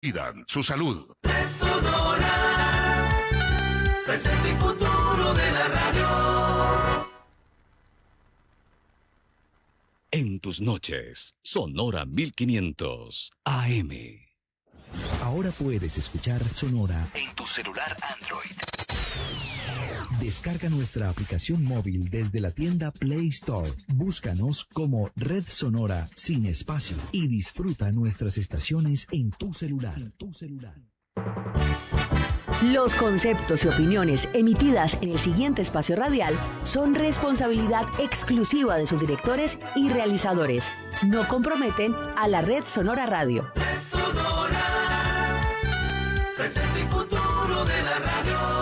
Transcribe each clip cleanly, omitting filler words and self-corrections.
Cuidan su salud. Sonora, presente y futuro de la radio. En tus noches, Sonora 1500 AM. Ahora puedes escuchar Sonora en tu celular Android. Descarga nuestra aplicación móvil desde la tienda Play Store. Búscanos como Red Sonora sin espacio y disfruta nuestras estaciones en tu celular. Los conceptos y opiniones emitidas en el siguiente espacio radial son responsabilidad exclusiva de sus directores y realizadores. No comprometen a la Red Sonora Radio. Red Sonora, presente y futuro de la radio.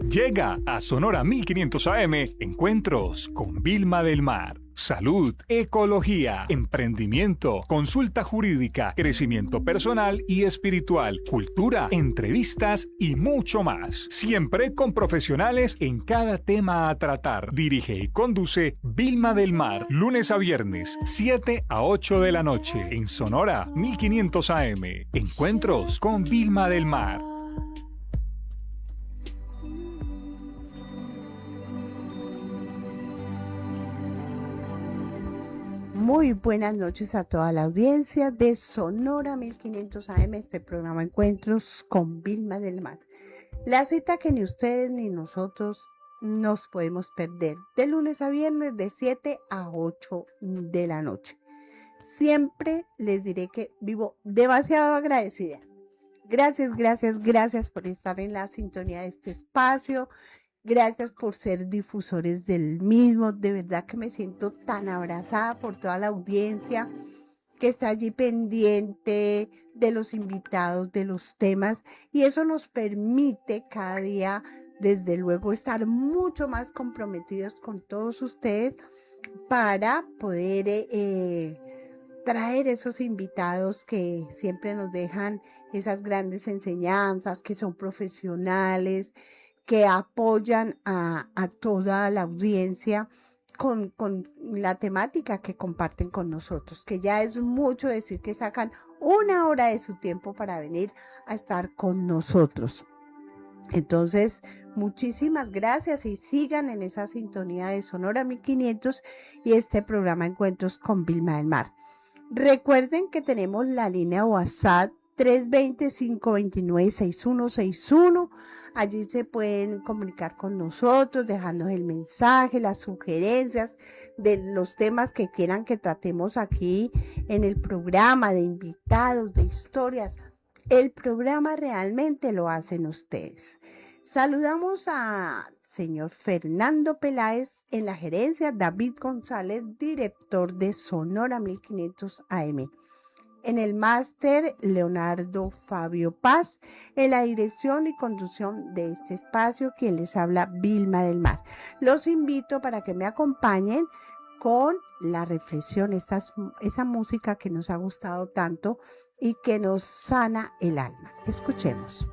Llega a Sonora 1500 AM Encuentros con Vilma del Mar. Salud, ecología, emprendimiento, consulta jurídica, crecimiento personal y espiritual, cultura, entrevistas y mucho más. Siempre con profesionales en cada tema a tratar. Dirige y conduce Vilma del Mar. Lunes a viernes, 7 a 8 de la noche. En Sonora 1500 AM. Encuentros con Vilma del Mar. Muy buenas noches a toda la audiencia de Sonora 1500 AM, este programa Encuentros con Vilma del Mar. La cita que ni ustedes ni nosotros nos podemos perder, de lunes a viernes de 7 a 8 de la noche. Siempre les diré que vivo demasiado agradecida. Gracias por estar en la sintonía de este espacio. Gracias por ser difusores del mismo. De verdad que me siento tan abrazada por toda la audiencia que está allí pendiente de los invitados, de los temas. Y eso nos permite cada día, desde luego, estar mucho más comprometidos con todos ustedes para poder traer esos invitados que siempre nos dejan esas grandes enseñanzas, que son profesionales, que apoyan a toda la audiencia con la temática que comparten con nosotros, que ya es mucho decir que sacan una hora de su tiempo para venir a estar con nosotros. Entonces, muchísimas gracias y sigan en esa sintonía de Sonora 1500 y este programa Encuentros con Vilma del Mar. Recuerden que tenemos la línea WhatsApp 320-529-6161. Allí se pueden comunicar con nosotros, dejándonos el mensaje, las sugerencias de los temas que quieran que tratemos aquí en el programa, de invitados, de historias. El programa realmente lo hacen ustedes. Saludamos a señor Fernando Peláez en la gerencia, David González, director de Sonora 1500 AM. En el máster, Leonardo Fabio Paz. En la dirección y conducción de este espacio, quien les habla, Vilma del Mar. Los invito para que me acompañen con la reflexión, esa música que nos ha gustado tanto y que nos sana el alma. Escuchemos.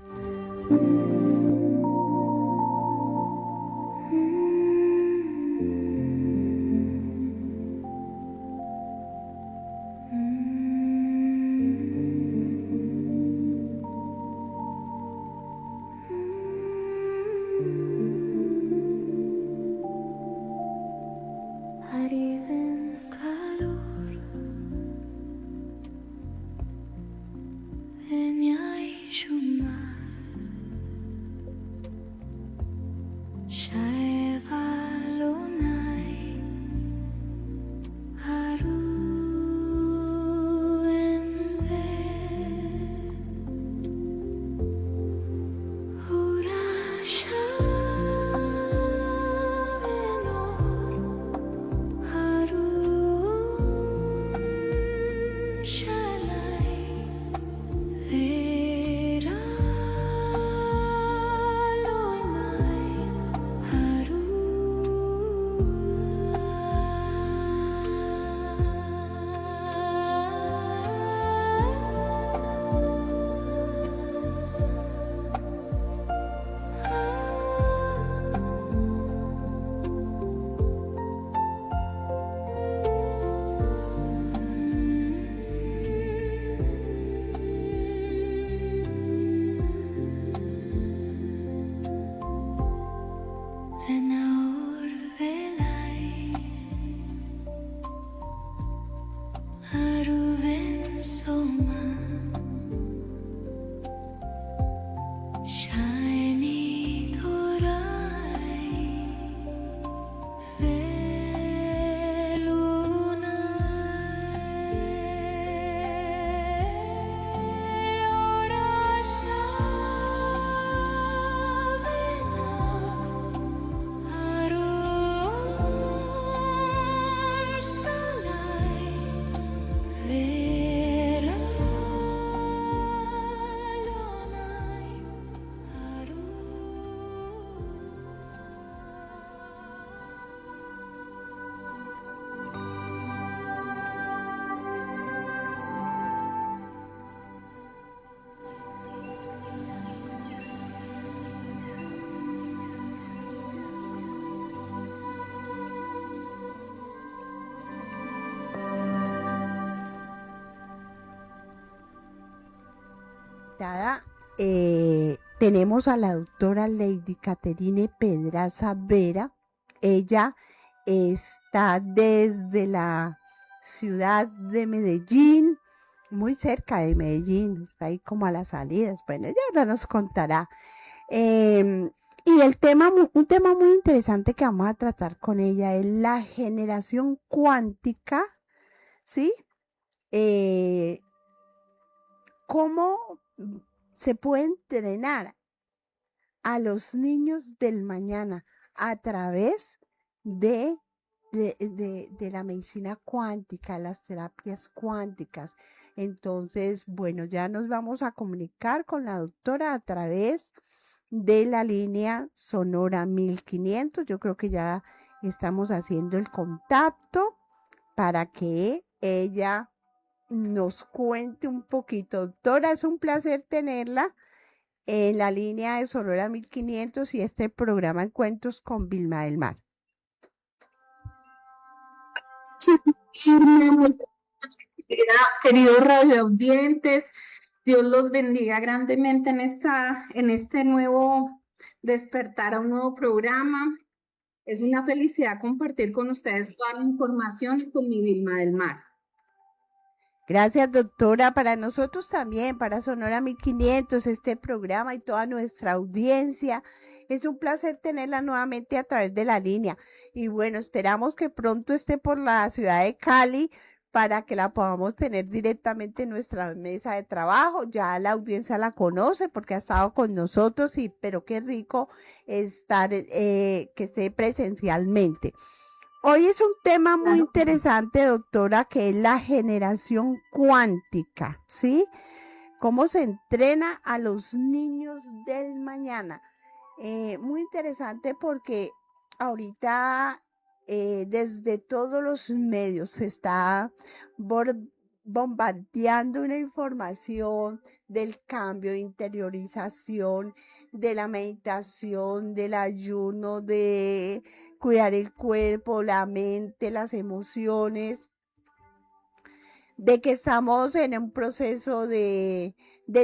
하루엔 소망 shiny dorai velunai ora sabena harum salai vera lonai harum. Invitada, tenemos a la doctora Lady Caterine Pedraza Vera. Ella está desde la ciudad de Medellín, muy cerca de Medellín, está ahí como a las salidas. Bueno, ella ahora nos contará. Y el tema, un tema muy interesante que vamos a tratar con ella es la generación cuántica, ¿sí? ¿Cómo se puede entrenar a los niños del mañana a través de la medicina cuántica, las terapias cuánticas? Entonces, bueno, ya nos vamos a comunicar con la doctora a través de la línea Sonora 1500. Yo creo que ya estamos haciendo el contacto para que ella nos cuente un poquito. Doctora, es un placer tenerla en la línea de Sonora 1500 y este programa Encuentros con Vilma del Mar. Queridos radioaudientes, Dios los bendiga grandemente en este nuevo despertar a un nuevo programa. Es una felicidad compartir con ustedes toda la información con mi Vilma del Mar. Gracias, doctora. Para nosotros también, para Sonora 1500, este programa y toda nuestra audiencia. Es un placer tenerla nuevamente a través de la línea. Y bueno, esperamos que pronto esté por la ciudad de Cali para que la podamos tener directamente en nuestra mesa de trabajo. Ya la audiencia la conoce porque ha estado con nosotros, pero qué rico estar, que esté presencialmente. Hoy es un tema muy interesante, doctora, que es la generación cuántica, ¿sí? Cómo se entrena a los niños del mañana. Muy interesante porque ahorita desde todos los medios se está bombardeando una información del cambio de interiorización, de la meditación, del ayuno, de cuidar el cuerpo, la mente, las emociones, de que estamos en un proceso de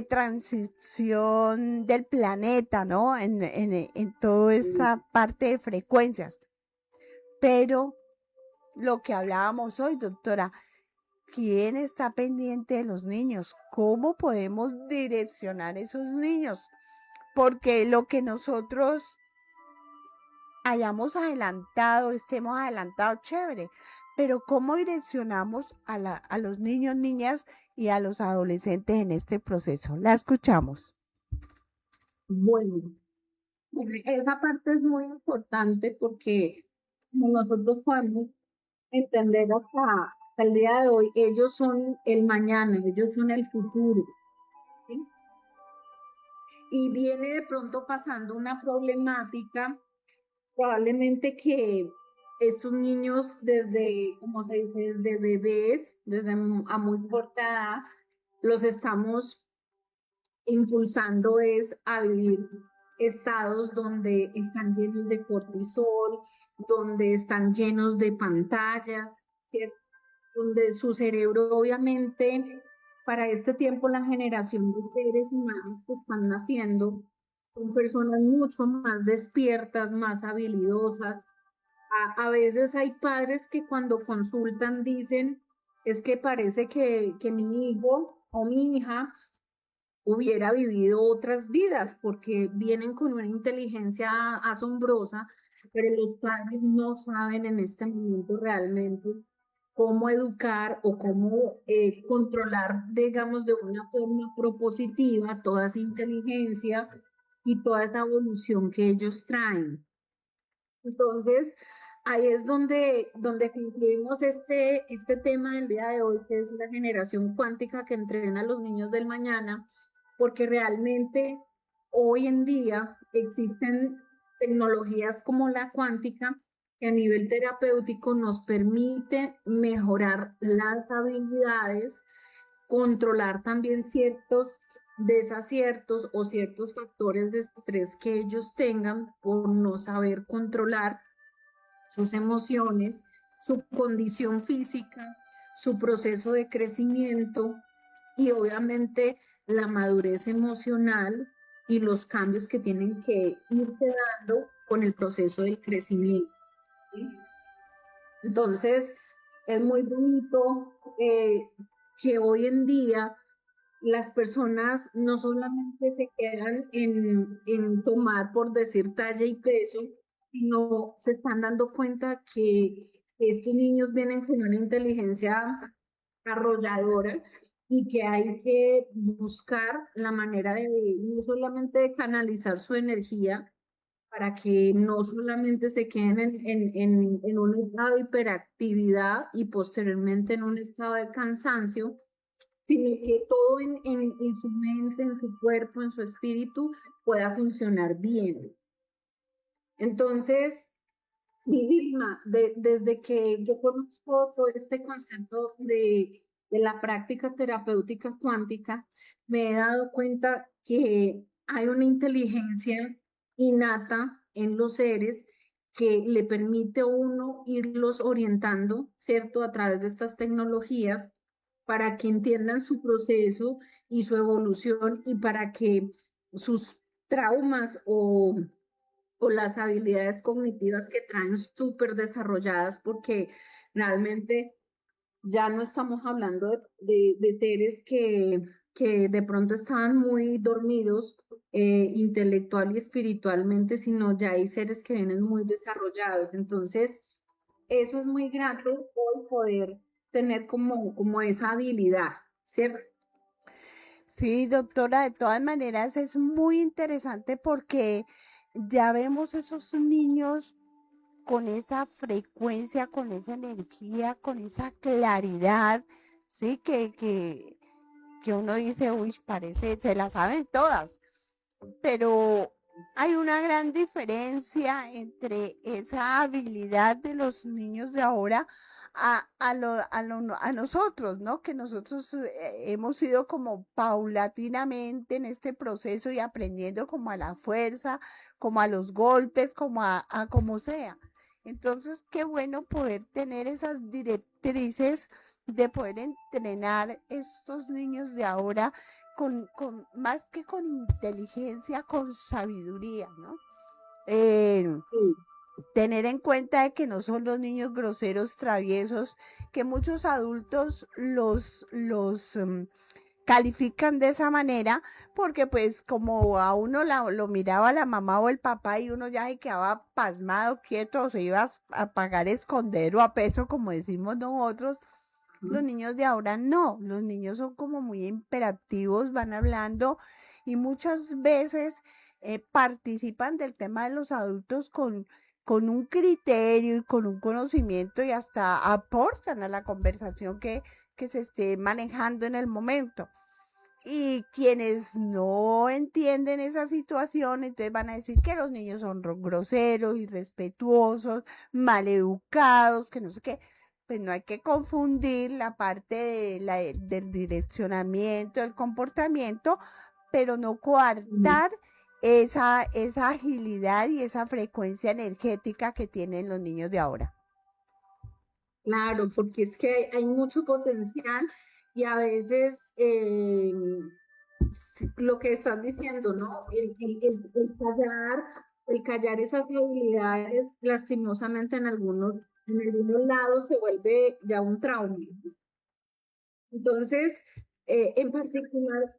transición del planeta, ¿no? En toda esta parte de frecuencias. Pero lo que hablábamos hoy, doctora, ¿quién está pendiente de los niños? ¿Cómo podemos direccionar a esos niños? Porque lo que nosotros hayamos adelantado, estemos adelantados, chévere, pero ¿cómo direccionamos a los niños, niñas y a los adolescentes en este proceso? La escuchamos. Bueno, esa parte es muy importante porque como nosotros podemos entender hasta el día de hoy, ellos son el mañana, ellos son el futuro, ¿sí? Y viene de pronto pasando una problemática, probablemente que estos niños desde, como se dice, desde bebés, desde a muy corta edad, los estamos impulsando es a vivir estados donde están llenos de cortisol, donde están llenos de pantallas, ¿cierto? Donde su cerebro, obviamente, para este tiempo la generación de seres humanos que están naciendo son personas mucho más despiertas, más habilidosas. A veces hay padres que cuando consultan dicen es que parece que mi hijo o mi hija hubiera vivido otras vidas, porque vienen con una inteligencia asombrosa, pero los padres no saben en este momento realmente cómo educar o cómo controlar, digamos, de una forma propositiva toda esa inteligencia y toda esa evolución que ellos traen. Entonces, ahí es donde concluimos este tema del día de hoy, que es la generación cuántica que entrena a los niños del mañana, porque realmente hoy en día existen tecnologías como la cuántica que a nivel terapéutico nos permite mejorar las habilidades, controlar también ciertos desaciertos o ciertos factores de estrés que ellos tengan por no saber controlar sus emociones, su condición física, su proceso de crecimiento y obviamente la madurez emocional y los cambios que tienen que irse dando con el proceso del crecimiento, ¿sí? Entonces, es muy bonito que hoy en día las personas no solamente se quedan en tomar, por decir, talla y peso, sino se están dando cuenta que estos niños vienen con una inteligencia arrolladora y que hay que buscar la manera de no solamente de canalizar su energía para que no solamente se queden en un estado de hiperactividad y posteriormente en un estado de cansancio, sino que todo en su mente, en su cuerpo, en su espíritu pueda funcionar bien. Entonces, mi Vilma, desde que yo conozco todo este concepto de la práctica terapéutica cuántica, me he dado cuenta que hay una inteligencia innata en los seres que le permite a uno irlos orientando, ¿cierto?, a través de estas tecnologías para que entiendan su proceso y su evolución y para que sus traumas o las habilidades cognitivas que traen súper desarrolladas, porque realmente ya no estamos hablando de seres que de pronto estaban muy dormidos intelectual y espiritualmente, sino ya hay seres que vienen muy desarrollados. Entonces, eso es muy grato hoy poder tener como esa habilidad, ¿cierto? Sí, doctora, de todas maneras es muy interesante porque ya vemos esos niños con esa frecuencia, con esa energía, con esa claridad, sí, que uno dice, uy, parece, se la saben todas, pero hay una gran diferencia entre esa habilidad de los niños de ahora a nosotros, ¿no? Que nosotros hemos ido como paulatinamente en este proceso y aprendiendo como a la fuerza, como a los golpes, como a como sea. Entonces, qué bueno poder tener esas directrices de poder entrenar estos niños de ahora más que con inteligencia, con sabiduría, ¿no? Eh, Sí. Tener en cuenta de que no son los niños groseros, traviesos, que muchos adultos los califican de esa manera, porque pues como a uno lo miraba la mamá o el papá y uno ya se quedaba pasmado, quieto, o se iba a pagar escondero a peso, como decimos nosotros. Los niños de ahora no, los niños son como muy imperativos, van hablando y muchas veces participan del tema de los adultos con un criterio y con un conocimiento y hasta aportan a la conversación que se esté manejando en el momento. Y quienes no entienden esa situación, entonces van a decir que los niños son groseros, irrespetuosos, maleducados, que no sé qué. Pues no hay que confundir la parte del direccionamiento, del comportamiento, pero no coartar esa agilidad y esa frecuencia energética que tienen los niños de ahora. Claro, porque es que hay mucho potencial y a veces lo que estás diciendo, ¿no? El callar esas habilidades, lastimosamente en algunos lados se vuelve ya un trauma. Entonces, en particular,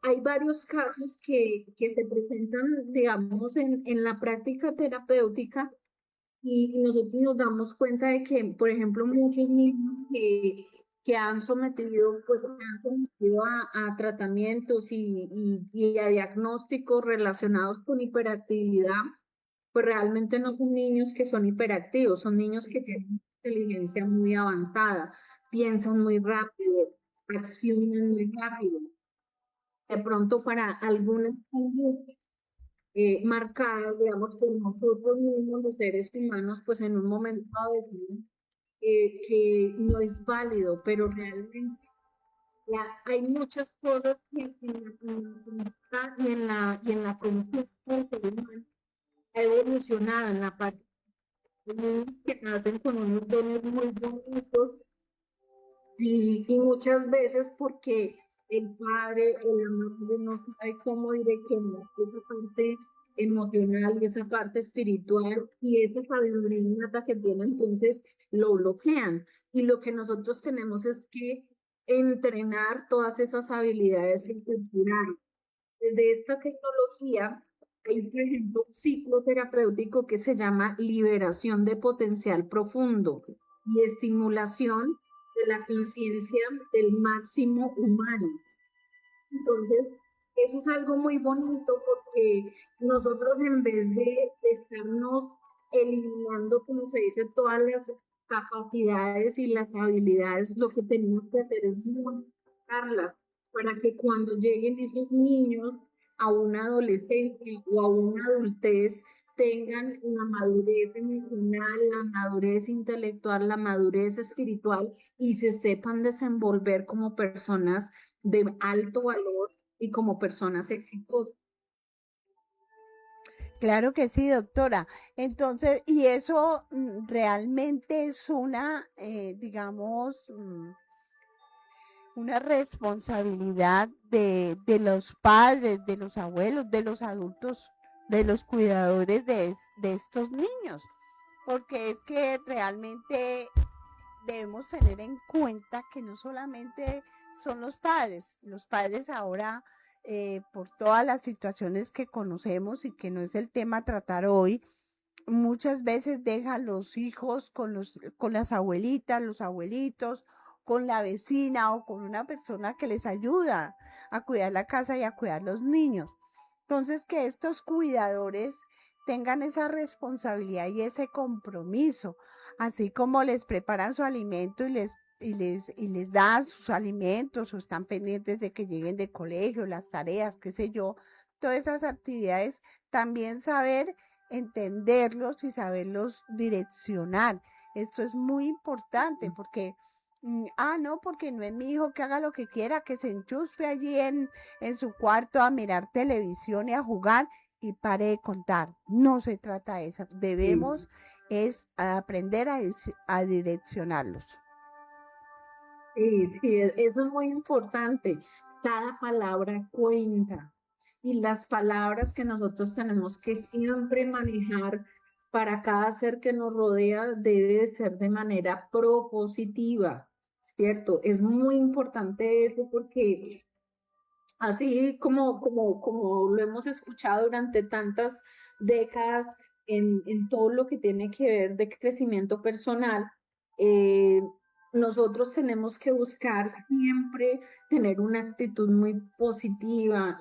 hay varios casos que se presentan, digamos, en la práctica terapéutica y nosotros nos damos cuenta de que, por ejemplo, muchos niños que han sometido, pues, se han sometido a tratamientos y a diagnósticos relacionados con hiperactividad, pues realmente no son niños que son hiperactivos, son niños que tienen inteligencia muy avanzada, piensan muy rápido, accionan muy rápido. De pronto para algunas conductas marcadas, digamos, por nosotros mismos, los seres humanos, pues en un momento dado decimos que no es válido, pero realmente hay muchas cosas que en la conducta y en la conducta del ser humano ha evolucionado en la parte de niños que nacen con unos dones muy bonitos y muchas veces porque el padre o la madre no sabe cómo direccionar esa parte emocional y esa parte espiritual y esa sabiduría innata que tiene, entonces lo bloquean. Y lo que nosotros tenemos es que entrenar todas esas habilidades culturales. Desde esta tecnología hay, por ejemplo, un ciclo terapéutico que se llama liberación de potencial profundo y estimulación de la conciencia del máximo humano. Entonces, eso es algo muy bonito porque nosotros en vez de estarnos eliminando, como se dice, todas las capacidades y las habilidades, lo que tenemos que hacer es modificarlas para que cuando lleguen esos niños a una adolescencia o a una adultez tengan la madurez emocional, la madurez intelectual, la madurez espiritual y se sepan desenvolver como personas de alto valor y como personas exitosas. Claro que sí, doctora. Entonces, y eso realmente es una, digamos, una responsabilidad de los padres, de los abuelos, de los adultos, de los cuidadores de estos niños, porque es que realmente debemos tener en cuenta que no solamente son los padres ahora, por todas las situaciones que conocemos y que no es el tema a tratar hoy, muchas veces dejan los hijos con las abuelitas, los abuelitos, con la vecina o con una persona que les ayuda a cuidar la casa y a cuidar los niños. Entonces, que estos cuidadores tengan esa responsabilidad y ese compromiso, así como les preparan su alimento y les dan sus alimentos o están pendientes de que lleguen de colegio, las tareas, qué sé yo, todas esas actividades, también saber entenderlos y saberlos direccionar. Esto es muy importante porque, no, porque no es mi hijo que haga lo que quiera, que se enchuspe allí en su cuarto a mirar televisión y a jugar y pare de contar. No se trata de eso. Debemos es aprender a direccionarlos. Sí, eso es muy importante. Cada palabra cuenta y las palabras que nosotros tenemos que siempre manejar para cada ser que nos rodea debe de ser de manera propositiva, ¿cierto? Es muy importante eso porque así como lo hemos escuchado durante tantas décadas en todo lo que tiene que ver de crecimiento personal, eh, nosotros tenemos que buscar siempre tener una actitud muy positiva,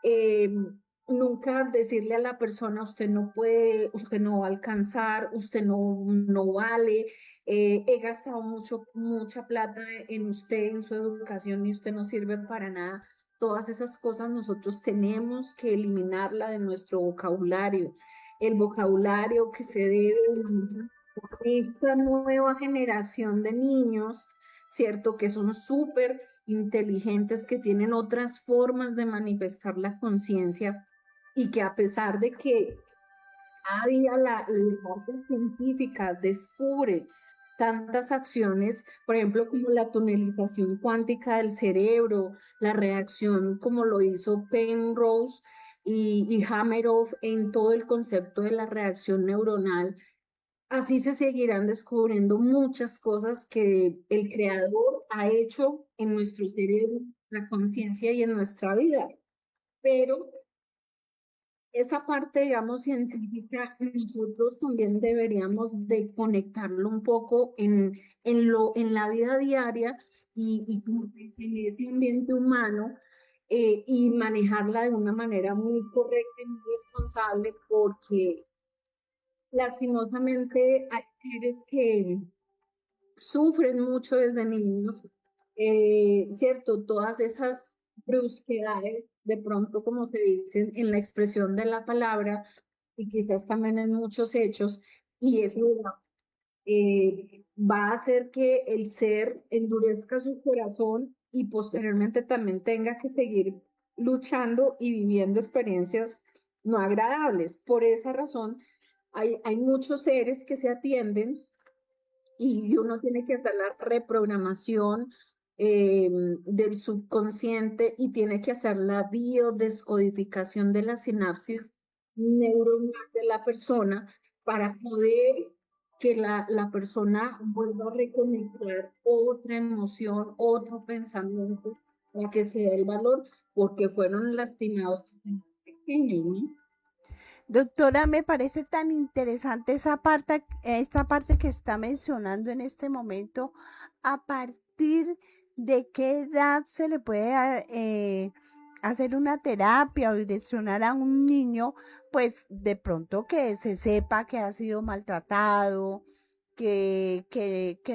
eh, nunca decirle a la persona, usted no puede, usted no va a alcanzar, usted no vale, he gastado mucha plata en usted, en su educación y usted no sirve para nada. Todas esas cosas nosotros tenemos que eliminarla de nuestro vocabulario. El vocabulario que se debe eliminar por esta nueva generación de niños, ¿cierto? Que son súper inteligentes, que tienen otras formas de manifestar la conciencia y que a pesar de que cada día la parte científica descubre tantas acciones, por ejemplo, como la tunelización cuántica del cerebro, la reacción como lo hizo Penrose y Hameroff en todo el concepto de la reacción neuronal, así se seguirán descubriendo muchas cosas que el Creador ha hecho en nuestro cerebro, la conciencia y en nuestra vida. Pero esa parte, digamos, científica, nosotros también deberíamos de conectarlo un poco en la vida diaria y como que en ese ambiente humano y manejarla de una manera muy correcta y muy responsable, porque lastimosamente hay seres que sufren mucho desde niños, ¿cierto? Todas esas brusquedades, de pronto, como se dicen en la expresión de la palabra, y quizás también en muchos hechos, y eso va a hacer que el ser endurezca su corazón y posteriormente también tenga que seguir luchando y viviendo experiencias no agradables. Por esa razón, hay muchos seres que se atienden y uno tiene que hacer la reprogramación del subconsciente y tiene que hacer la biodescodificación de la sinapsis neuronal de la persona para poder que la persona vuelva a reconectar otra emoción, otro pensamiento, para que se dé el valor, porque fueron lastimados desde pequeños, ¿no? Doctora, me parece tan interesante esta parte que está mencionando en este momento. ¿A partir de qué edad se le puede hacer una terapia o direccionar a un niño? Pues de pronto que se sepa que ha sido maltratado, que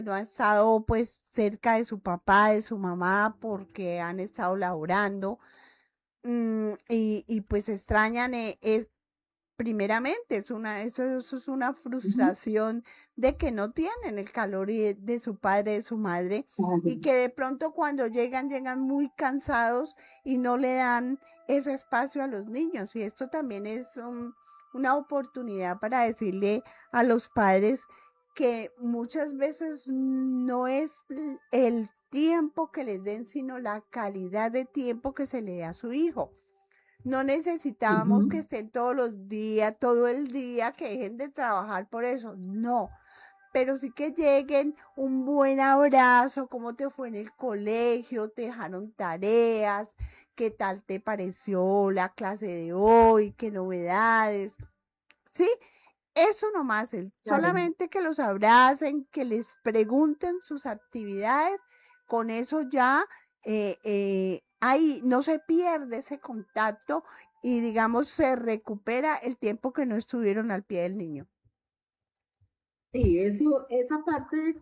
no ha estado pues cerca de su papá, de su mamá, porque han estado laborando. Y pues extrañan, primeramente, eso es una Ujú. frustración de que no tienen el calor de su padre, de su madre, y que de pronto cuando llegan muy cansados y no le dan ese espacio a los niños. Y esto también es una oportunidad para decirle a los padres que muchas veces no es el tiempo que les den, sino la calidad de tiempo que se le dé a su hijo. No necesitamos que Ujú. estén todos los días, todo el día, que dejen de trabajar por eso. No, pero sí que lleguen un buen abrazo, cómo te fue en el colegio, te dejaron tareas, qué tal te pareció la clase de hoy, qué novedades. Sí, eso nomás, Claro. solamente que los abracen, que les pregunten sus actividades, con eso ya ahí no se pierde ese contacto y digamos se recupera el tiempo que no estuvieron al pie del niño. Sí, eso, esa parte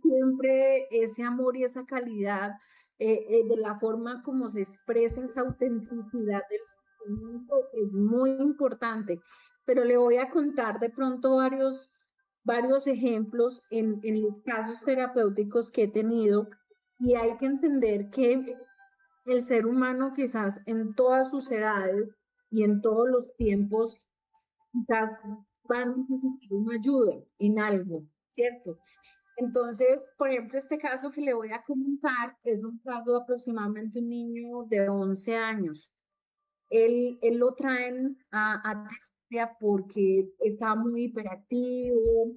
siempre, ese amor y esa calidad, de la forma como se expresa esa autenticidad del sentimiento es muy importante. Pero le voy a contar de pronto varios ejemplos en los casos terapéuticos que he tenido y hay que entender que el ser humano quizás en todas sus edades y en todos los tiempos quizás va a necesitar una ayuda en algo, ¿cierto? Entonces, por ejemplo, este caso que le voy a comentar es un caso de aproximadamente un niño de 11 años. Él lo traen a terapia porque está muy hiperactivo,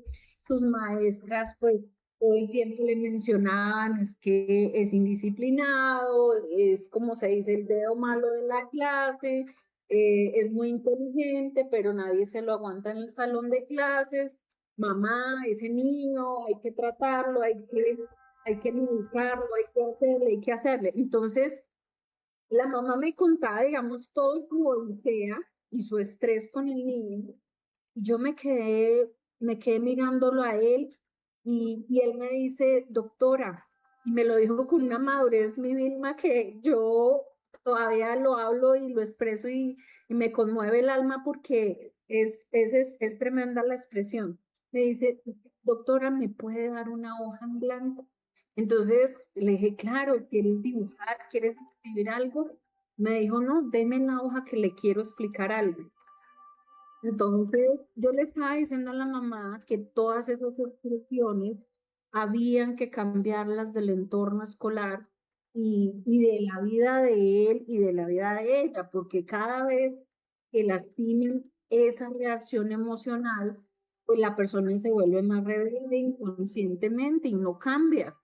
sus maestras pues todo el tiempo le mencionaban es que es indisciplinado, es como se dice el dedo malo de la clase, es muy inteligente, pero nadie se lo aguanta en el salón de clases. Mamá, ese niño, hay que tratarlo, hay que educarlo, hay que hacerle. Entonces, la mamá me contaba, digamos, todo su odisea y su estrés con el niño. Yo me quedé mirándolo a él y él me dice, doctora, y me lo dijo con una madurez, mi Vilma, que yo todavía lo hablo y lo expreso y me conmueve el alma porque es tremenda la expresión. Me dice, doctora, ¿me puede dar una hoja en blanco? Entonces le dije, claro, ¿quieres dibujar? ¿Quieres escribir algo? Me dijo, no, deme la hoja que le quiero explicar algo. Entonces, yo le estaba diciendo a la mamá que todas esas expresiones habían que cambiarlas del entorno escolar y de la vida de él y de la vida de ella, porque cada vez que lastimen esa reacción emocional, pues la persona se vuelve más rebelde inconscientemente y no cambia.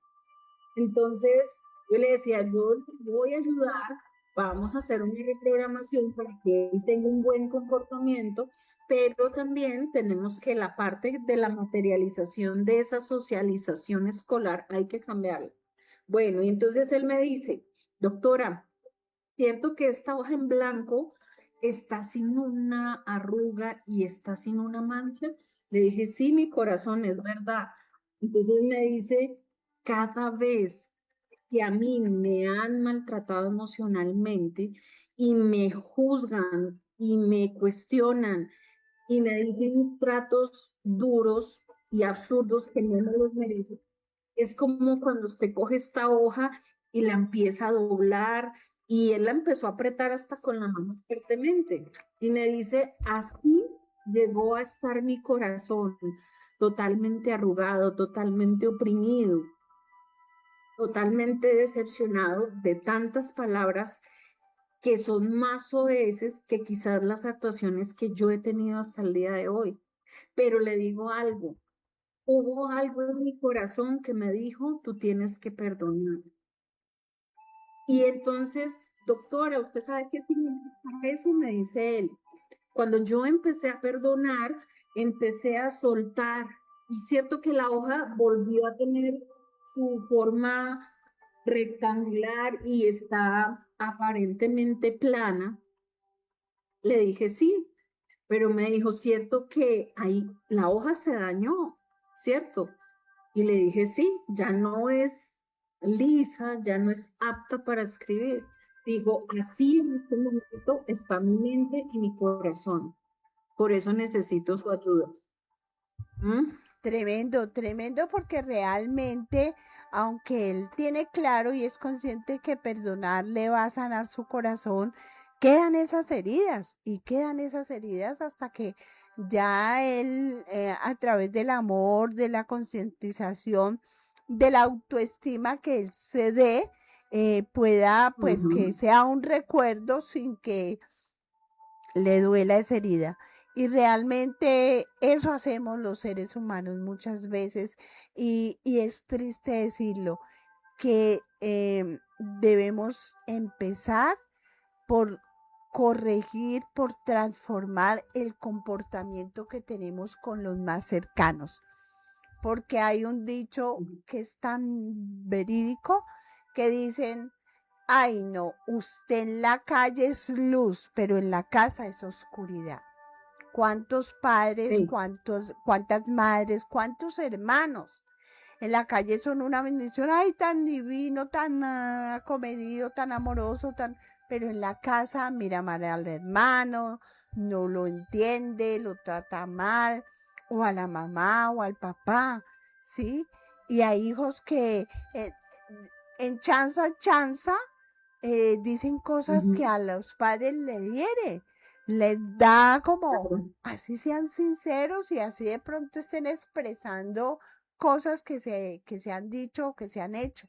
Entonces, yo le decía, yo voy a ayudar, vamos a hacer una reprogramación para que él tenga un buen comportamiento, pero también tenemos que la parte de la materialización de esa socialización escolar hay que cambiarla. Bueno, y entonces él me dice, doctora, ¿cierto que esta hoja en blanco está sin una arruga y está sin una mancha? Le dije, sí, mi corazón, es verdad. Entonces me dice, cada vez que a mí me han maltratado emocionalmente y me juzgan y me cuestionan y me dicen tratos duros y absurdos que no me los merezco, es como cuando usted coge esta hoja y la empieza a doblar, y él la empezó a apretar hasta con la mano fuertemente. Y me dice, así llegó a estar mi corazón, totalmente arrugado, totalmente oprimido, totalmente decepcionado de tantas palabras que son más soeces que quizás las actuaciones que yo he tenido hasta el día de hoy. Pero le digo algo, hubo algo en mi corazón que me dijo, tú tienes que perdonar. Y entonces, doctora, ¿usted sabe qué significa eso? Me dice él. Cuando yo empecé a perdonar, empecé a soltar. Y cierto que la hoja volvió a tener su forma rectangular y está aparentemente plana. Le dije sí, pero me dijo, cierto que ahí la hoja se dañó, ¿cierto? Y le dije, sí, ya no es lisa, ya no es apta para escribir. Digo, así en este momento está mi mente y mi corazón. Por eso necesito su ayuda. ¿Mm? Tremendo, tremendo, porque realmente, aunque él tiene claro y es consciente que perdonar le va a sanar su corazón, quedan esas heridas y quedan esas heridas hasta que ya él, a través del amor, de la concientización, de la autoestima que él se dé, pueda, pues, que sea un recuerdo sin que le duela esa herida. Y realmente eso hacemos los seres humanos muchas veces, y es triste decirlo, que debemos empezar por corregir, por transformar el comportamiento que tenemos con los más cercanos. Porque hay un dicho que es tan verídico que dicen, ay no, usted en la calle es luz, pero en la casa es oscuridad. ¿Cuántos padres, Sí. cuántas madres, cuántos hermanos en la calle son una bendición? Ay, tan divino, tan comedido, tan amoroso, pero en la casa mira mal al hermano, no lo entiende, lo trata mal, o a la mamá o al papá, ¿sí? Y hay hijos que en chanza dicen cosas que a los padres le hiere, les da como, así sean sinceros y así de pronto estén expresando cosas que se han dicho o que se han hecho.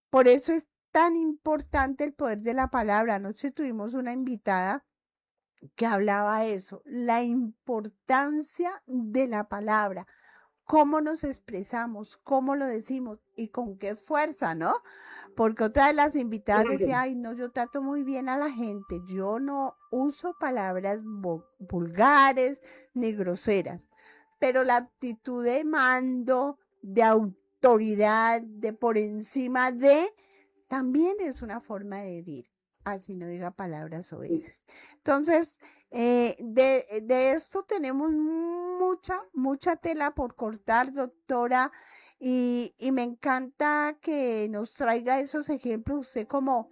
Por eso es tan importante el poder de la palabra. Anoche tuvimos una invitada que hablaba eso, la importancia de la palabra, cómo nos expresamos, cómo lo decimos y con qué fuerza, ¿no? Porque otra de las invitadas decía, ay, no, yo trato muy bien a la gente, yo no uso palabras vulgares ni groseras, pero la actitud de mando, de autoridad, de por encima de, también es una forma de herir, así no diga palabras oeces. Entonces, de esto tenemos mucha tela por cortar, doctora, y me encanta que nos traiga esos ejemplos, usted como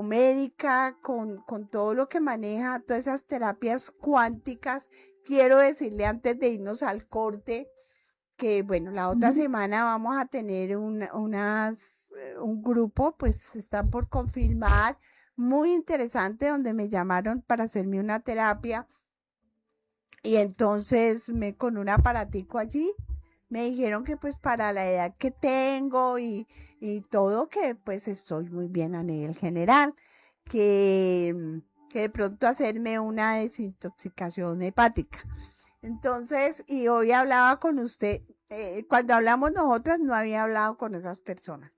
médica, con todo lo que maneja, todas esas terapias cuánticas. Quiero decirle antes de irnos al corte, que bueno, la otra semana vamos a tener un grupo, pues están por confirmar, muy interesante, donde me llamaron para hacerme una terapia, y entonces con un aparatico allí, me dijeron que pues para la edad que tengo y todo, que pues estoy muy bien a nivel general, que de pronto hacerme una desintoxicación hepática. Entonces, y hoy hablaba con usted, cuando hablamos nosotras no había hablado con esas personas.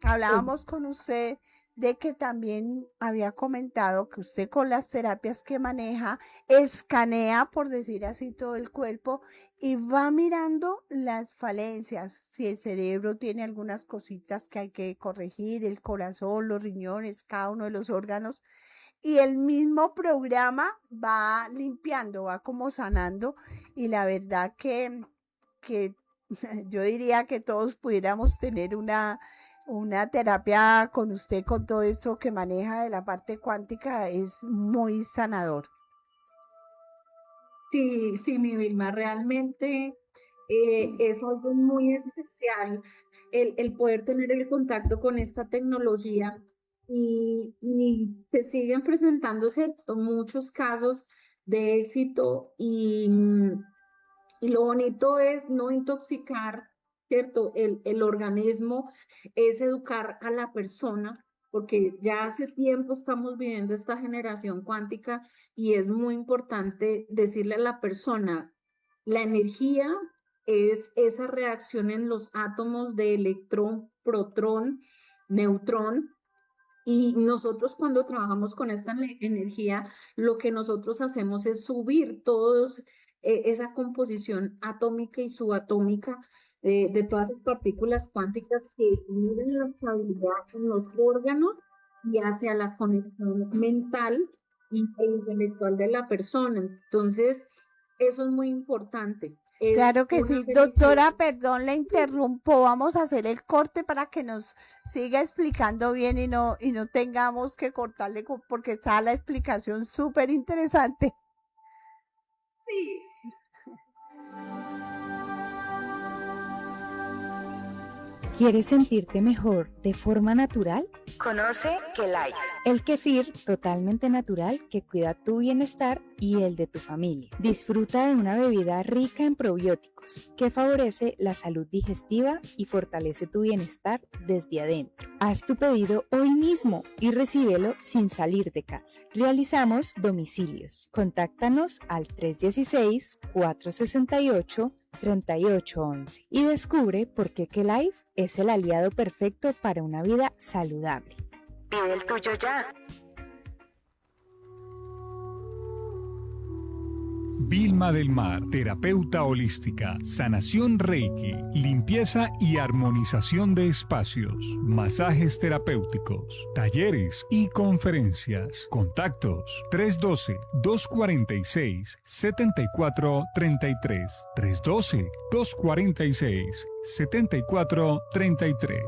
Hablábamos con usted de que también había comentado que usted con las terapias que maneja, escanea, por decir así, todo el cuerpo y va mirando las falencias, si el cerebro tiene algunas cositas que hay que corregir, el corazón, los riñones, cada uno de los órganos, y el mismo programa va limpiando, va como sanando, y la verdad que yo diría que todos pudiéramos tener una terapia con usted, con todo esto que maneja de la parte cuántica, es muy sanador. Sí, sí, mi Vilma, realmente es algo muy especial el poder tener el contacto con esta tecnología y se siguen presentando, ¿cierto? Muchos casos de éxito y lo bonito es no intoxicar, ¿cierto? El organismo, es educar a la persona, porque ya hace tiempo estamos viviendo esta generación cuántica y es muy importante decirle a la persona, la energía es esa reacción en los átomos de electrón, protón, neutrón. Y nosotros cuando trabajamos con esta energía, lo que nosotros hacemos es subir todos esa composición atómica y subatómica de todas esas partículas cuánticas que miden la estabilidad en los órganos y hacia la conexión mental e intelectual de la persona. Entonces, eso es muy importante. Es Claro que una sí, felicidad. doctora, perdón, le interrumpo. Vamos a hacer el corte para que nos siga explicando bien y no tengamos que cortarle porque está la explicación súper interesante. Sí. ¿Quieres sentirte mejor de forma natural? Conoce Kelife. El kefir totalmente natural que cuida tu bienestar y el de tu familia. Disfruta de una bebida rica en probióticos que favorece la salud digestiva y fortalece tu bienestar desde adentro. Haz tu pedido hoy mismo y recíbelo sin salir de casa. Realizamos domicilios. Contáctanos al 316-468-3811 y descubre por qué Kelife es el aliado perfecto para una vida saludable. Pide el tuyo ya. Vilma del Mar, terapeuta holística, sanación Reiki, limpieza y armonización de espacios, masajes terapéuticos, talleres y conferencias. Contactos 312-246-7433. 312-246-7433.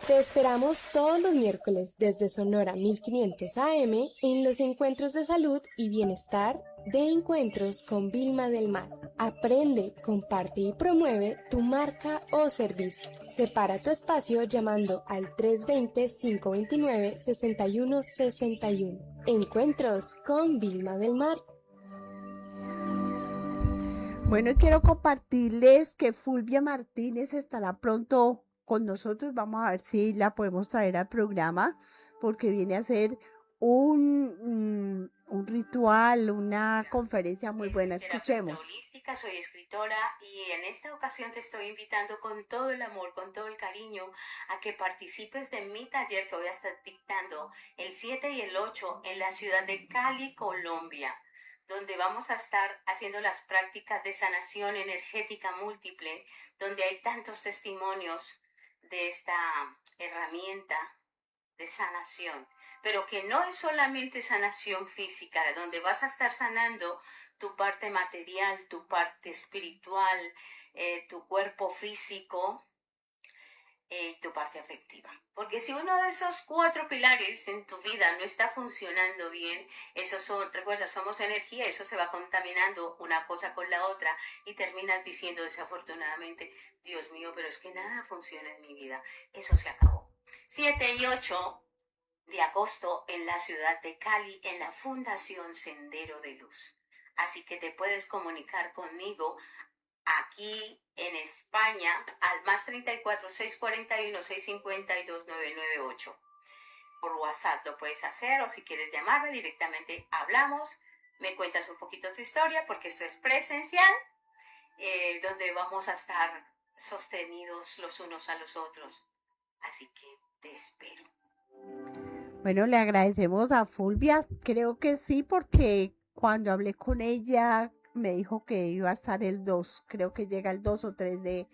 Te esperamos todos los miércoles desde Sonora 1500 AM en los encuentros de salud y bienestar de Encuentros con Vilma del Mar. Aprende, comparte y promueve tu marca o servicio. Separa tu espacio llamando al 320-529-6161. Encuentros con Vilma del Mar. Bueno, quiero compartirles que Fulvia Martínez estará pronto con nosotros. Vamos a ver si la podemos traer al programa porque viene a hacer un ritual, una conferencia muy buena. Escuchemos. Holística, soy escritora y en esta ocasión te estoy invitando con todo el amor, con todo el cariño a que participes de mi taller que voy a estar dictando el 7 y el 8 en la ciudad de Cali, Colombia, donde vamos a estar haciendo las prácticas de sanación energética múltiple, donde hay tantos testimonios de esta herramienta de sanación, pero que no es solamente sanación física, donde vas a estar sanando tu parte material, tu parte espiritual, tu cuerpo físico, tu parte afectiva. Porque si uno de esos 4 pilares en tu vida no está funcionando bien, recuerda, somos energía, eso se va contaminando una cosa con la otra y terminas diciendo desafortunadamente, Dios mío, pero es que nada funciona en mi vida. Eso se acabó. 7 y 8 de agosto en la ciudad de Cali, en la Fundación Sendero de Luz. Así que te puedes comunicar conmigo aquí en España al más 34 641 652 998. por WhatsApp lo puedes hacer, o si quieres llamarme directamente, hablamos, me cuentas un poquito tu historia, porque esto es presencial, donde vamos a estar sostenidos los unos a los otros. Así que te espero. Bueno, le agradecemos a Fulvia, creo que sí, porque cuando hablé con ella me dijo que iba a estar el 2, creo que llega el 2 o 3 de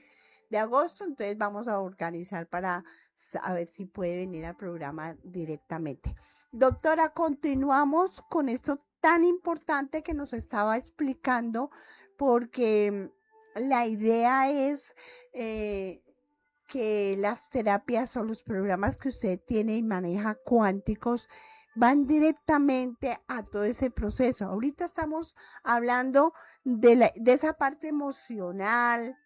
agosto, entonces vamos a organizar para saber si puede venir al programa directamente. Doctora, continuamos con esto tan importante que nos estaba explicando, porque la idea es que las terapias o los programas que usted tiene y maneja cuánticos van directamente a todo ese proceso. Ahorita estamos hablando de esa parte emocional,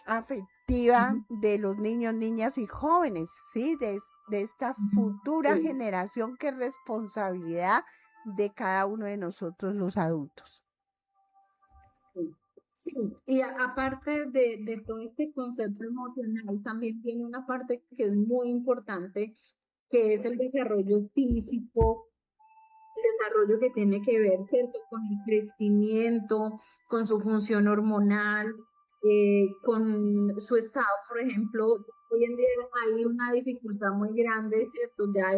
afectiva de los niños, niñas y jóvenes, ¿sí? De esta futura generación que es responsabilidad de cada uno de nosotros los adultos. Sí, y aparte de todo este concepto emocional, también tiene una parte que es muy importante, que es el desarrollo físico, el desarrollo que tiene que ver, ¿cierto?, con el crecimiento, con su función hormonal, con su estado, por ejemplo. Hoy en día hay una dificultad muy grande, ¿cierto? Ya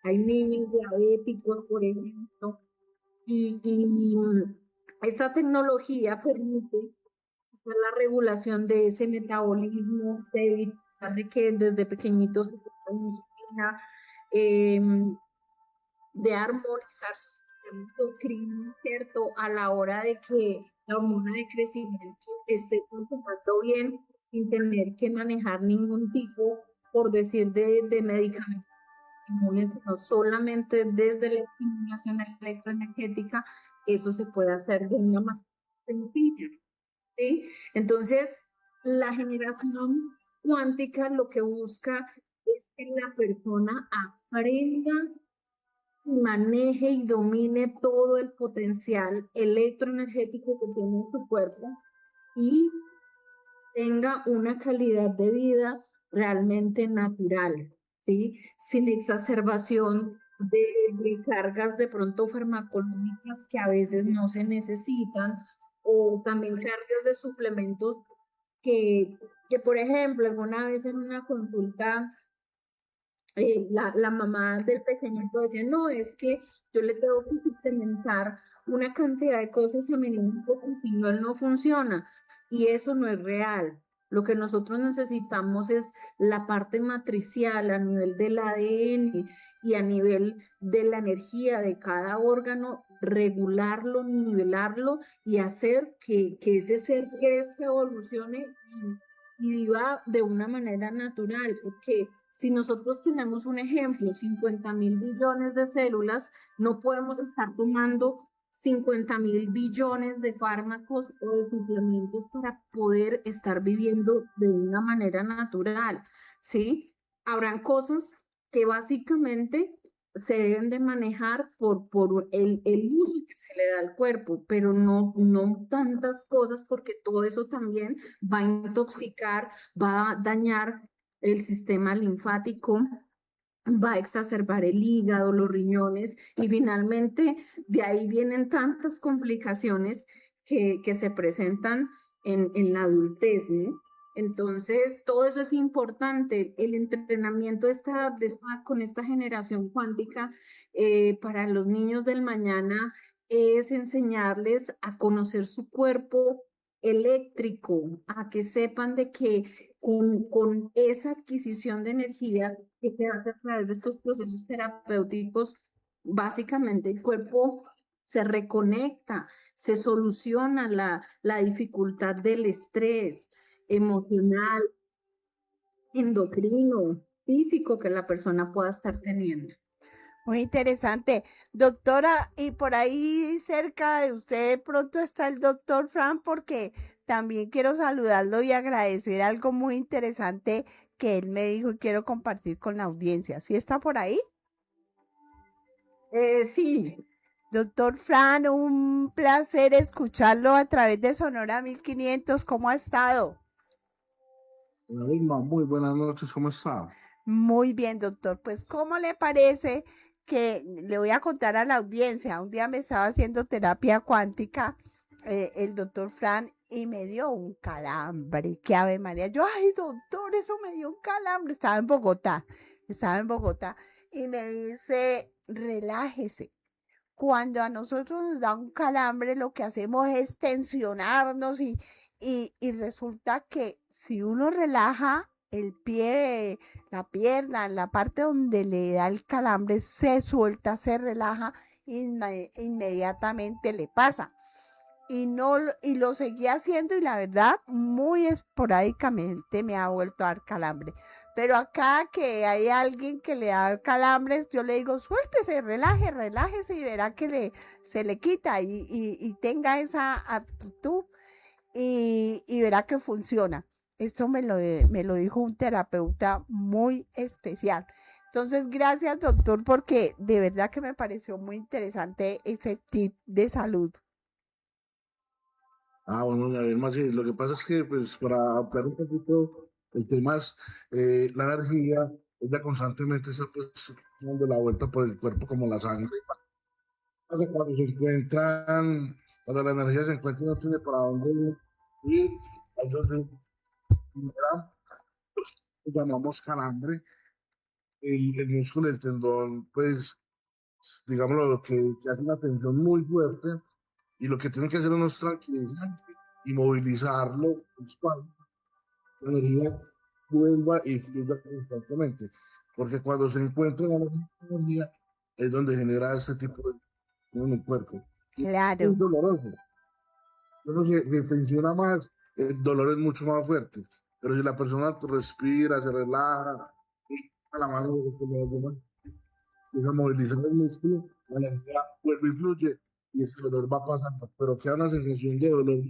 hay niños diabéticos, por ejemplo, y esta tecnología permite hacer la regulación de ese metabolismo, de evitar de que desde pequeñitos se tomen insulina, de armonizar su sistema endocrino, ¿cierto? A la hora de que la hormona de crecimiento esté funcionando bien, sin tener que manejar ningún tipo, por decir, de medicamentos inmunes, sino solamente desde la estimulación electroenergética. Eso se puede hacer de una manera sencilla, ¿sí? Entonces, la generación cuántica lo que busca es que la persona aprenda, maneje y domine todo el potencial electroenergético que tiene en su cuerpo y tenga una calidad de vida realmente natural, ¿sí? Sin exacerbación de cargas de pronto farmacológicas que a veces no se necesitan, o también cargas de suplementos que por ejemplo, alguna vez en una consulta, la mamá del pequeñito decía, no, es que yo le tengo que suplementar una cantidad de cosas a mi niño porque si no, él no funciona. Y eso no es real. Lo que nosotros necesitamos es la parte matricial a nivel del ADN y a nivel de la energía de cada órgano, regularlo, nivelarlo y hacer que ese ser crezca, evolucione y viva de una manera natural. Porque si nosotros tenemos un ejemplo, 50.000 billones de células, no podemos estar tomando 50.000 billones de fármacos o de suplementos para poder estar viviendo de una manera natural, ¿sí? Habrán cosas que básicamente se deben de manejar por el uso que se le da al cuerpo, pero no tantas cosas, porque todo eso también va a intoxicar, va a dañar el sistema linfático, va a exacerbar el hígado, los riñones, y finalmente de ahí vienen tantas complicaciones que se presentan en la adultez, ¿no? Entonces, todo eso es importante. El entrenamiento con esta generación cuántica para los niños del mañana es enseñarles a conocer su cuerpo eléctrico, a que sepan de que con esa adquisición de energía que se hace a través de estos procesos terapéuticos, básicamente el cuerpo se reconecta, se soluciona la dificultad del estrés emocional, endocrino, físico que la persona pueda estar teniendo. Muy interesante. Doctora, y por ahí cerca de usted de pronto está el doctor Fran, porque también quiero saludarlo y agradecer algo muy interesante que él me dijo y quiero compartir con la audiencia. ¿Sí está por ahí? Sí. Doctor Fran, un placer escucharlo a través de Sonora 1500. ¿Cómo ha estado? Vilma, muy buenas noches, ¿cómo está? Muy bien, doctor. Pues, ¿cómo le parece que le voy a contar a la audiencia? Un día me estaba haciendo terapia cuántica el doctor Fran y me dio un calambre. ¡Qué ave María! Yo, ay, doctor, eso me dio un calambre. Estaba en Bogotá y me dice, relájese. Cuando a nosotros nos da un calambre, lo que hacemos es tensionarnos y resulta que si uno relaja el pie, la pierna, la parte donde le da el calambre, se suelta, se relaja, inmediatamente le pasa. Y lo seguí haciendo y la verdad, muy esporádicamente me ha vuelto a dar calambre. Pero acá que hay alguien que le da calambres, yo le digo, suéltese, relájese y verá que se le quita y tenga esa actitud y verá que funciona. Esto me lo dijo un terapeuta muy especial. Entonces, gracias, doctor, porque de verdad que me pareció muy interesante ese tip de salud. Bueno, además, sí, lo que pasa es que, pues, para ampliar un poquito el tema, la energía, ella constantemente está, pues, dando la vuelta por el cuerpo como la sangre. Cuando la energía se encuentra y no tiene para dónde ir, entonces, llamamos calambre, el músculo, el tendón, pues, digámoslo, lo que hace una tensión muy fuerte, y lo que tienen que hacer uno es tranquilizar y movilizarlo, la energía vuelva y fluya constantemente, porque cuando se encuentra la energía es donde genera ese tipo de en el cuerpo. Claro. Es doloroso. Uno se tensiona más, el dolor es mucho más fuerte, pero si la persona respira, se relaja, a la mano empieza a movilizar el músculo, la energía vuelve y fluye y ese dolor va pasando, pero queda una sensación de dolor.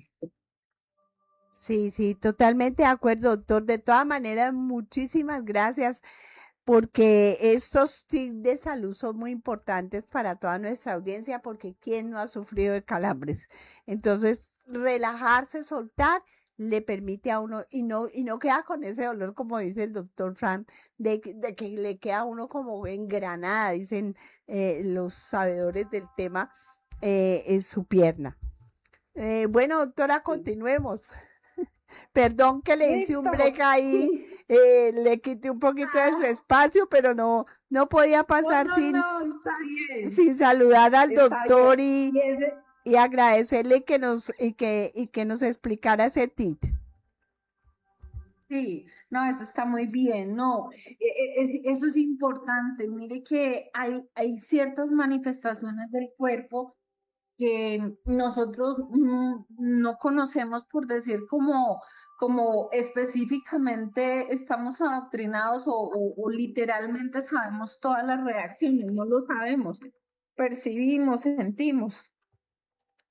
Sí, totalmente de acuerdo, doctor. De todas maneras, muchísimas gracias porque estos tips de salud son muy importantes para toda nuestra audiencia porque ¿quién no ha sufrido de calambres? Entonces, relajarse, soltar, le permite a uno y no queda con ese dolor, como dice el doctor Fran, de que le queda a uno como engranada, dicen los sabedores del tema, en su pierna. Bueno, doctora, continuemos. Perdón que le hice un break ahí, le quité un poquito de su espacio, pero no podía pasar sin saludar al doctor y agradecerle que nos explicara ese tip. Sí, no, eso está muy bien, no, eso es importante. Mire que hay ciertas manifestaciones del cuerpo que nosotros no conocemos, por decir como específicamente estamos adoctrinados o literalmente sabemos todas las reacciones, no lo sabemos, percibimos, sentimos.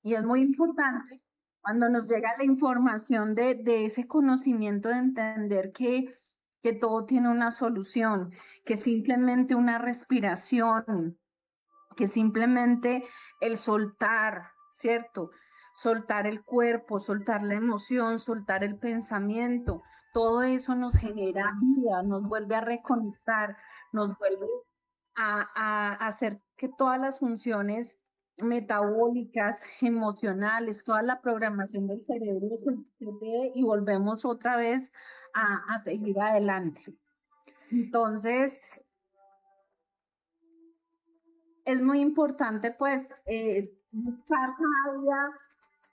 Y es muy importante cuando nos llega la información de ese conocimiento de entender que todo tiene una solución, que simplemente una respiración, que simplemente el soltar, ¿cierto? Soltar el cuerpo, soltar la emoción, soltar el pensamiento, todo eso nos genera vida, nos vuelve a reconectar, nos vuelve a hacer que todas las funciones metabólicas, emocionales, toda la programación del cerebro se dé y volvemos otra vez a seguir adelante. Entonces, es muy importante, pues, buscar cada día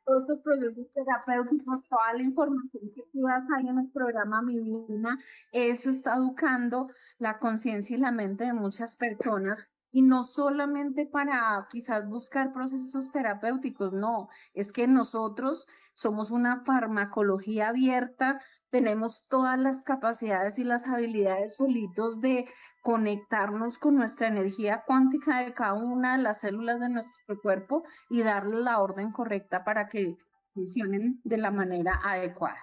todos estos procesos terapéuticos, toda la información que tú das ahí en el programa Mi Vida, eso está educando la conciencia y la mente de muchas personas. Y no solamente para quizás buscar procesos terapéuticos, no, es que nosotros somos una farmacología abierta, tenemos todas las capacidades y las habilidades solitos de conectarnos con nuestra energía cuántica de cada una de las células de nuestro cuerpo y darle la orden correcta para que funcionen de la manera adecuada.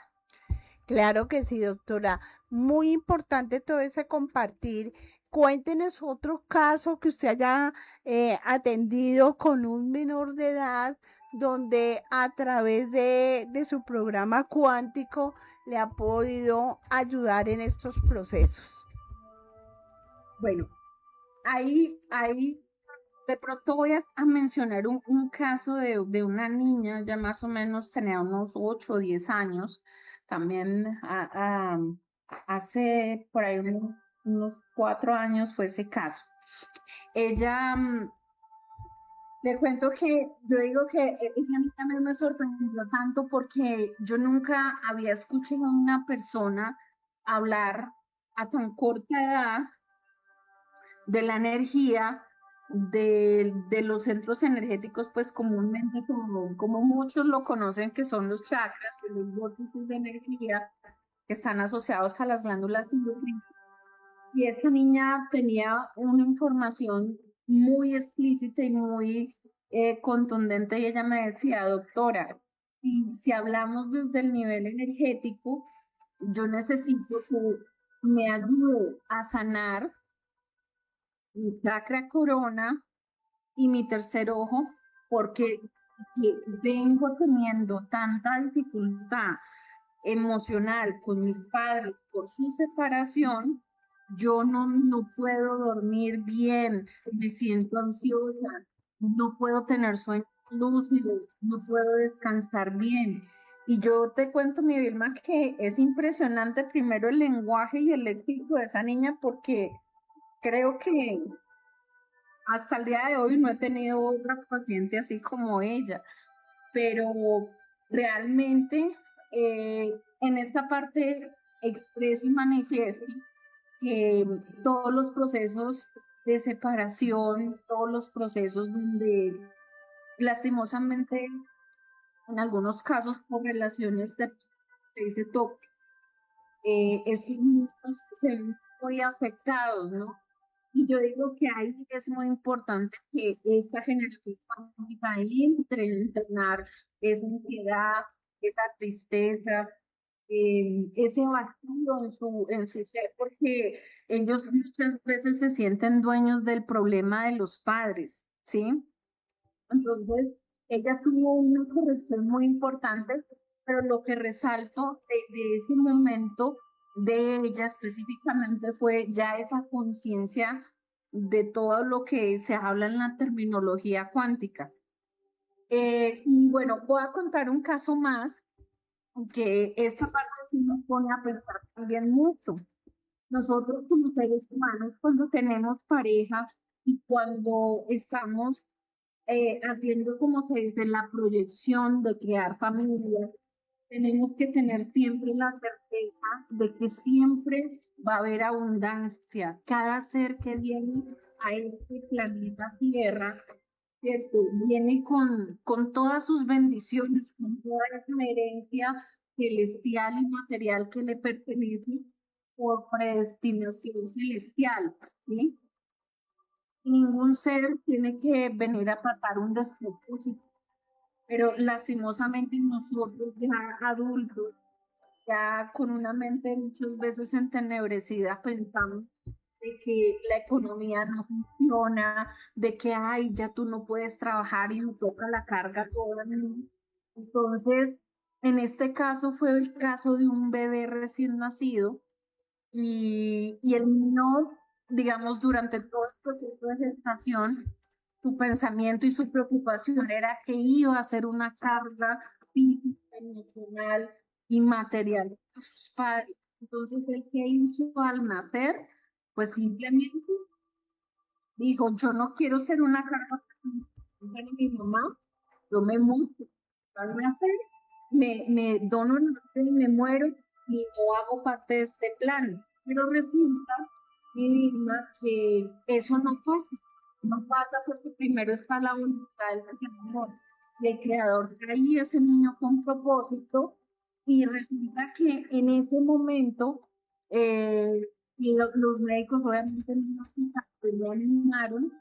Claro que sí, doctora. Muy importante todo ese compartir. Cuéntenos otro caso que usted haya atendido con un menor de edad donde a través de su programa cuántico le ha podido ayudar en estos procesos. Bueno, ahí de pronto voy a mencionar un caso de una niña, ya más o menos tenía unos 8 o 10 años, también hace por ahí unos 4 años fue ese caso. Ella, le cuento que yo digo que ese a mí también me sorprendió tanto porque yo nunca había escuchado a una persona hablar a tan corta edad de la energía, de los centros energéticos, pues comúnmente como muchos lo conocen, que son los chakras, que los vórtices de energía que están asociados a las glándulas endocrinas. Y esa niña tenía una información muy explícita y muy contundente, y ella me decía, doctora, si hablamos desde el nivel energético, yo necesito que me ayude a sanar mi chakra corona y mi tercer ojo, porque vengo teniendo tanta dificultad emocional con mis padres por su separación, yo no puedo dormir bien, me siento ansiosa, no puedo tener sueños lúcidos, no puedo descansar bien. Y yo te cuento, mi Vilma, que es impresionante primero el lenguaje y el léxico de esa niña, porque creo que hasta el día de hoy no he tenido otra paciente así como ella, pero realmente en esta parte expreso y manifiesto que todos los procesos de separación, todos los procesos donde lastimosamente en algunos casos por relaciones de ese toque, estos niños se ven muy afectados, ¿no? Y yo digo que ahí es muy importante que esta generación cuántica entre a entrenar esa ansiedad, esa tristeza, ese vacío en su ser, porque ellos muchas veces se sienten dueños del problema de los padres, ¿sí? Entonces, ella tuvo una corrección muy importante, pero lo que resalto de ese momento de ella específicamente fue ya esa conciencia de todo lo que se habla en la terminología cuántica. Y bueno, voy a contar un caso más, que esta parte sí nos pone a pensar también mucho. Nosotros como seres humanos, cuando tenemos pareja y cuando estamos haciendo, como se dice, la proyección de crear familia, tenemos que tener siempre la certeza de que siempre va a haber abundancia. Cada ser que viene a este planeta Tierra, ¿cierto? Viene con todas sus bendiciones, con toda esa herencia celestial y material que le pertenece por predestinación celestial, ¿sí? Ningún ser tiene que venir a tratar un despropósito, pero lastimosamente nosotros ya adultos, ya con una mente muchas veces entenebrecida, pensamos de que la economía no funciona, de que, ay, ya tú no puedes trabajar y me toca la carga toda. Entonces, en este caso fue el caso de un bebé recién nacido y el niño, digamos, durante todo el proceso de gestación, su pensamiento y su preocupación era que iba a ser una carga física, emocional y material a sus padres. Entonces, ¿el que hizo al nacer? Pues simplemente dijo, yo no quiero ser una carga para mi mamá, yo me muero al nacer, me dono el nacer y me muero y no hago parte de este plan. Pero resulta, mi misma, que eso no pasa. No pasa porque primero está la voluntad del creador. Ahí ese niño con propósito y resulta que en ese momento los médicos obviamente lo animaron,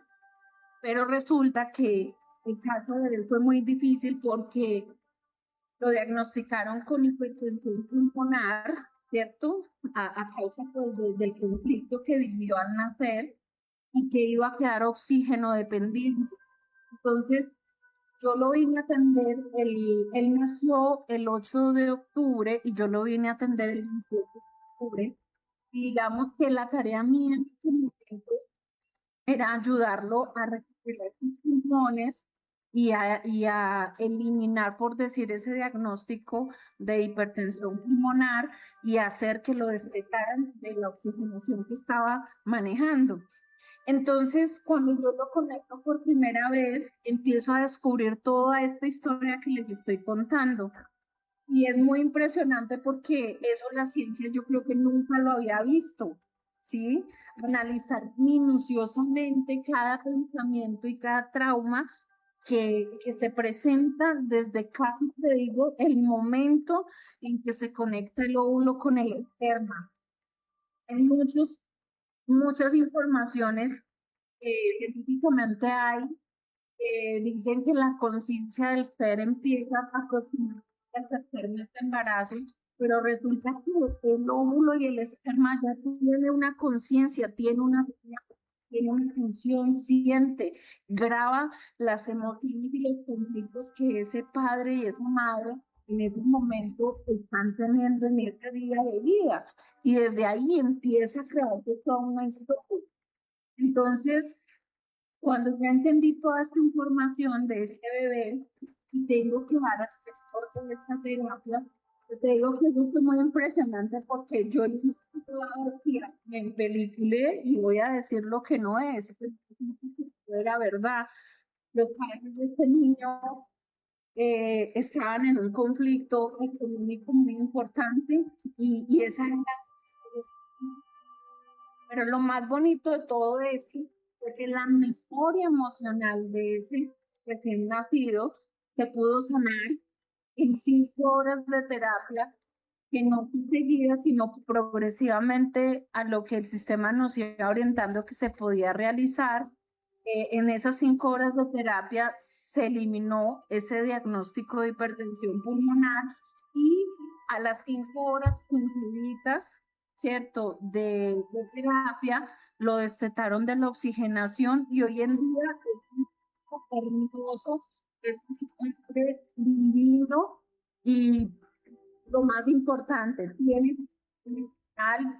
pero resulta que el caso de él fue muy difícil porque lo diagnosticaron con hipertensión pulmonar, ¿cierto? A causa pues, del conflicto que vivió al nacer y que iba a quedar oxígeno dependiente. Entonces, yo lo vine a atender, él nació el 8 de octubre y yo lo vine a atender el 28 de octubre. Y digamos que la tarea mía como era ayudarlo a recuperar sus pulmones y a eliminar, por decir, ese diagnóstico de hipertensión pulmonar y hacer que lo destetaran de la oxigenación que estaba manejando. Entonces, cuando yo lo conecto por primera vez, empiezo a descubrir toda esta historia que les estoy contando. Y es muy impresionante porque eso la ciencia yo creo que nunca lo había visto, ¿sí? Analizar minuciosamente cada pensamiento y cada trauma que se presenta desde casi, te digo, el momento en que se conecta el óvulo con el esperma. Hay muchas informaciones que científicamente hay, dicen que la conciencia del ser empieza aproximadamente al tercer mes de embarazo, pero resulta que el óvulo y el esperma ya tiene una conciencia, tiene una función, siente, graba las emociones y los conflictos que ese padre y esa madre en ese momento están teniendo en este día de vida. Y desde ahí empieza a crearse toda una historia. Entonces, cuando ya entendí toda esta información de este bebé y tengo que dar el soporte de esta terapia, pues te digo que eso fue muy impresionante porque yo me empeliculé y voy a decir lo que no es, era verdad. Los padres de este niño estaban en un conflicto económico muy importante y esa era pero lo más bonito de todo esto fue que la memoria emocional de ese recién nacido se pudo sanar en 5 horas de terapia, que no fue seguida, sino progresivamente a lo que el sistema nos iba orientando que se podía realizar. En esas 5 horas de terapia se eliminó ese diagnóstico de hipertensión pulmonar y a las 5 horas concluidas, ¿cierto?, de terapia, lo destetaron de la oxigenación y hoy en día es hermoso, es un hombre divino y lo más importante,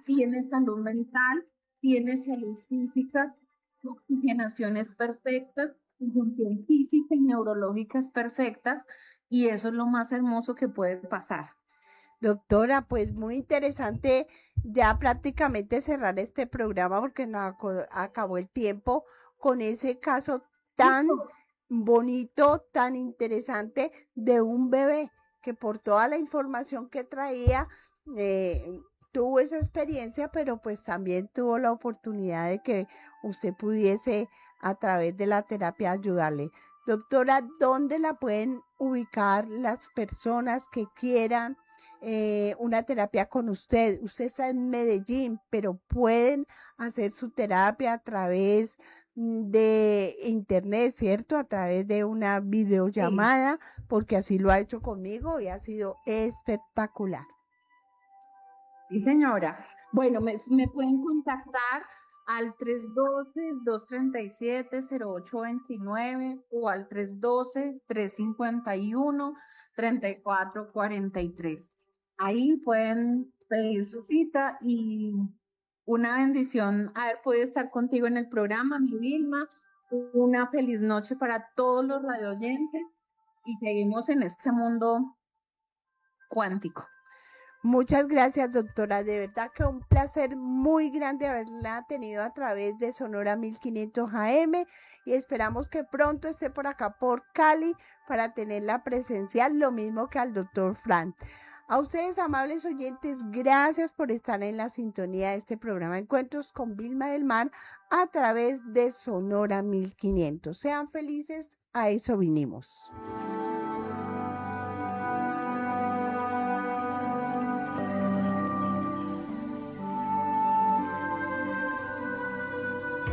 tiene salud mental, tiene salud física, su oxigenación es perfecta, su función física y neurológica es perfecta y eso es lo más hermoso que puede pasar. Doctora, pues muy interesante ya prácticamente cerrar este programa porque nos acabó el tiempo con ese caso tan bonito, tan interesante de un bebé que por toda la información que traía tuvo esa experiencia, pero pues también tuvo la oportunidad de que usted pudiese a través de la terapia ayudarle. Doctora, ¿dónde la pueden ubicar las personas que quieran una terapia con usted? Usted está en Medellín, pero pueden hacer su terapia a través de internet, ¿cierto? A través de una videollamada, porque así lo ha hecho conmigo y ha sido espectacular. Sí, señora. Bueno, me pueden contactar al 312-237-0829 o al 312-351-3443. Ahí pueden pedir su cita y una bendición haber podido estar contigo en el programa, mi Vilma. Una feliz noche para todos los radioyentes y seguimos en este mundo cuántico. Muchas gracias, doctora. De verdad que un placer muy grande haberla tenido a través de Sonora 1500 AM y esperamos que pronto esté por acá por Cali para tenerla presencial, lo mismo que al doctor Fran. A ustedes, amables oyentes, gracias por estar en la sintonía de este programa Encuentros con Vilma del Mar a través de Sonora 1500. Sean felices, a eso vinimos.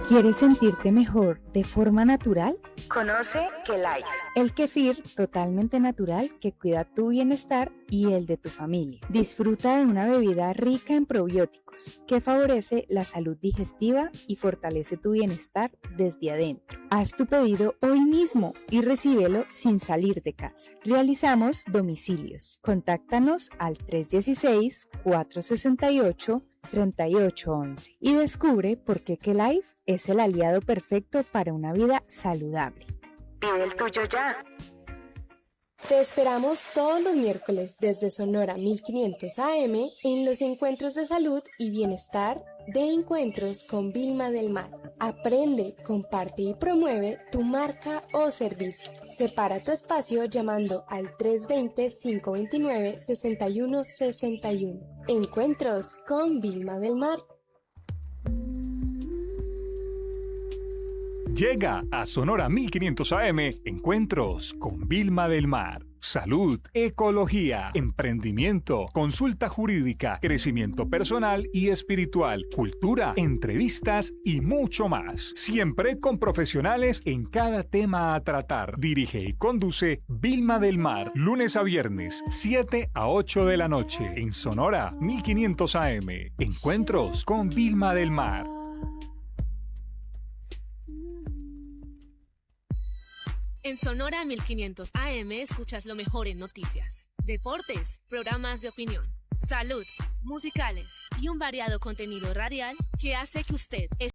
¿Quieres sentirte mejor de forma natural? Conoce Kelay, el kefir totalmente natural que cuida tu bienestar y el de tu familia. Disfruta de una bebida rica en probióticos que favorece la salud digestiva y fortalece tu bienestar desde adentro. Haz tu pedido hoy mismo y recíbelo sin salir de casa. Realizamos domicilios. Contáctanos al 316-468 3811 y descubre por qué Life es el aliado perfecto para una vida saludable. Pide el tuyo ya. Te esperamos todos los miércoles desde Sonora 1500 AM en los encuentros de salud y bienestar de Encuentros con Vilma del Mar. Aprende, comparte y promueve tu marca o servicio. Separa tu espacio llamando al 320-529-6161. Encuentros con Vilma del Mar. Llega a Sonora 1500 AM Encuentros con Vilma del Mar. Salud, ecología, emprendimiento, consulta jurídica, crecimiento personal y espiritual, cultura, entrevistas y mucho más. Siempre con profesionales en cada tema a tratar. Dirige y conduce Vilma del Mar. Lunes a viernes, 7 a 8 de la noche. En Sonora 1500 AM. Encuentros con Vilma del Mar. En Sonora 1500 AM escuchas lo mejor en noticias, deportes, programas de opinión, salud, musicales y un variado contenido radial que hace que usted